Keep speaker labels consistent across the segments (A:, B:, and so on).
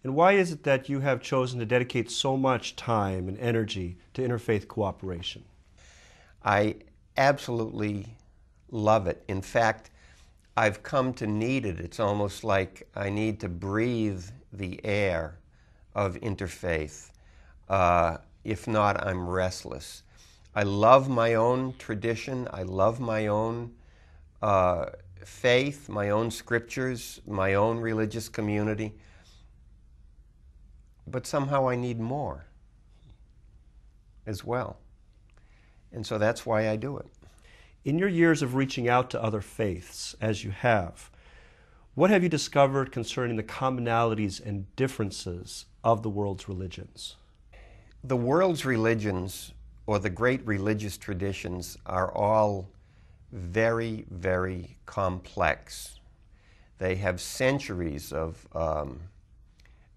A: And why is it that you have chosen to dedicate so much time and energy to interfaith cooperation?
B: I absolutely love it. In fact, I've come to need it. It's almost like I need to breathe the air of interfaith. If not, I'm restless. I love my own tradition. I love my own faith, my own scriptures, my own religious community. But somehow I need more as well. And so that's why I do it.
A: In your years of reaching out to other faiths, as you have, what have you discovered concerning the commonalities and differences of the world's religions?
B: The world's religions, or the great religious traditions, are all very, very complex. They have centuries of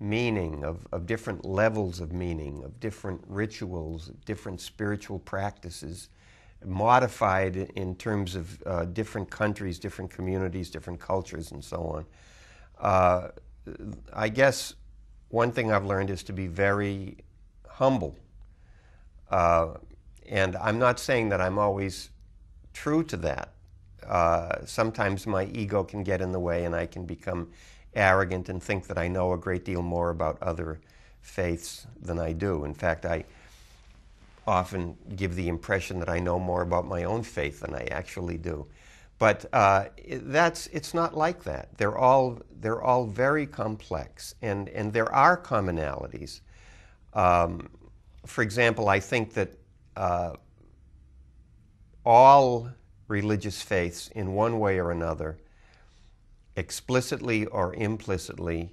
B: meaning, of different levels of meaning, of different rituals, different spiritual practices, modified in terms of different countries, different communities, different cultures, and so on. I guess one thing I've learned is to be very humble. And I'm not saying that I'm always true to that. Sometimes my ego can get in the way and I can become arrogant and think that I know a great deal more about other faiths than I do. In fact, I often give the impression that I know more about my own faith than I actually do. But it's not like that. They're all very complex, and there are commonalities. For example, I think that all religious faiths, in one way or another, explicitly or implicitly,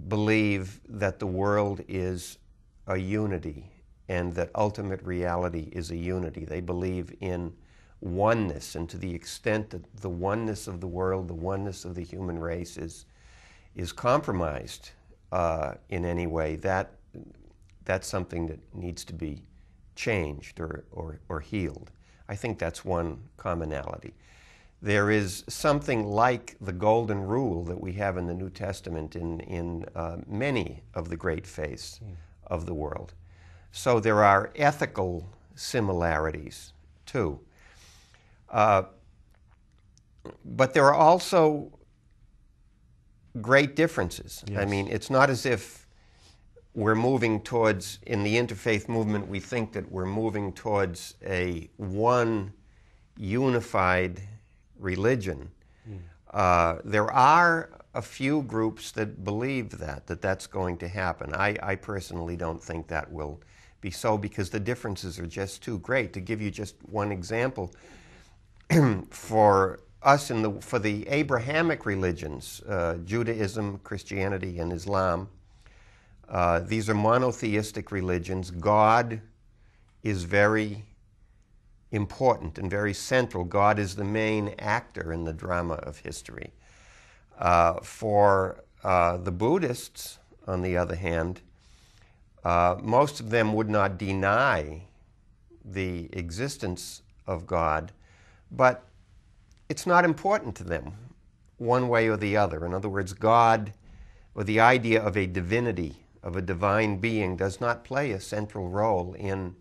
B: believe that the world is a unity and that ultimate reality is a unity. They believe in oneness, and to the extent that the oneness of the world, the oneness of the human race is compromised in any way, that's something that needs to be changed or healed. I think that's one commonality. There is something like the golden rule that we have in the New Testament in many of the great faiths of the world. So there are ethical similarities too. But there are also great differences.
A: Yes.
B: I mean, it's not as if we're moving towards, in the interfaith movement, we think that we're moving towards a one unified religion. There are a few groups that believe that's going to happen. I personally don't think that will be so, because the differences are just too great. To give you just one example, for us for the Abrahamic religions, Judaism, Christianity, and Islam, these are monotheistic religions. God is very important and very central. God is the main actor in the drama of history. For the Buddhists, on the other hand, most of them would not deny the existence of God, but it's not important to them one way or the other. In other words, God, or the idea of a divinity, of a divine being, does not play a central role in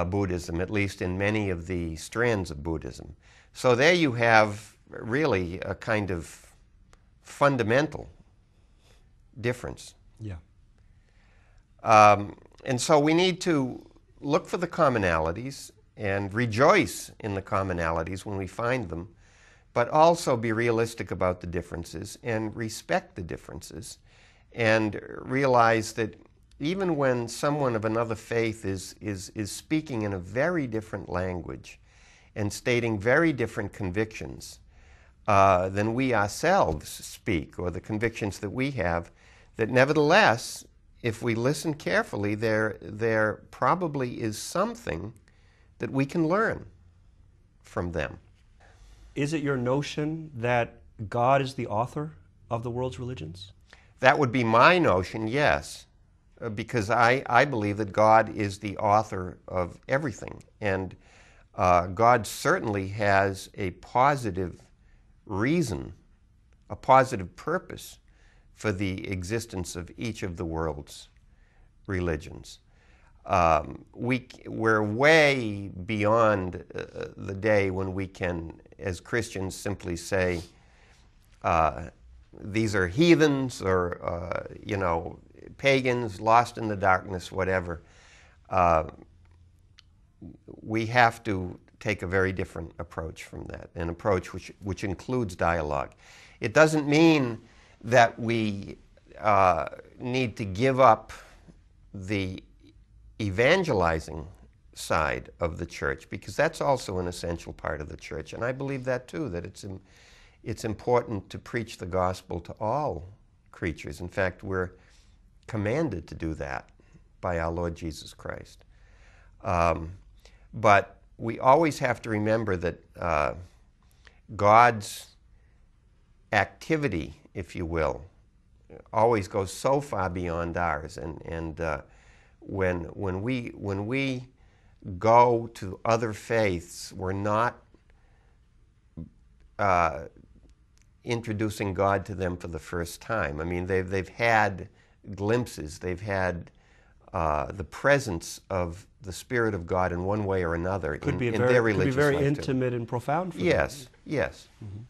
B: Buddhism, at least in many of the strands of Buddhism. So there you have really a kind of fundamental difference.
A: Yeah.
B: And so we need to look for the commonalities and rejoice in the commonalities when we find them, but also be realistic about the differences and respect the differences, and realize that even when someone of another faith is speaking in a very different language and stating very different convictions than we ourselves speak, or the convictions that we have, that nevertheless, if we listen carefully, there probably is something that we can learn from them.
A: Is it your notion that God is the author of the world's religions?
B: That would be my notion, yes, because I believe that God is the author of everything, and God certainly has a positive reason, a positive purpose for the existence of each of the world's religions. We're way beyond the day when we can, as Christians, simply say, these are heathens or, pagans, lost in the darkness, whatever. We have to take a very different approach from that, an approach which includes dialogue. It doesn't mean that we need to give up the evangelizing side of the church, because that's also an essential part of the church. And I believe that too, that it's important to preach the gospel to all creatures. In fact, we're commanded to do that by our Lord Jesus Christ. But we always have to remember that God's activity, if you will, always goes so far beyond ours. And when we go to other faiths, we're not introducing God to them for the first time. I mean, they've had glimpses, they've had the presence of the Spirit of God in one way or another in their religious life.
A: Could be very intimate and profound for them.
B: Yes. Mm-hmm.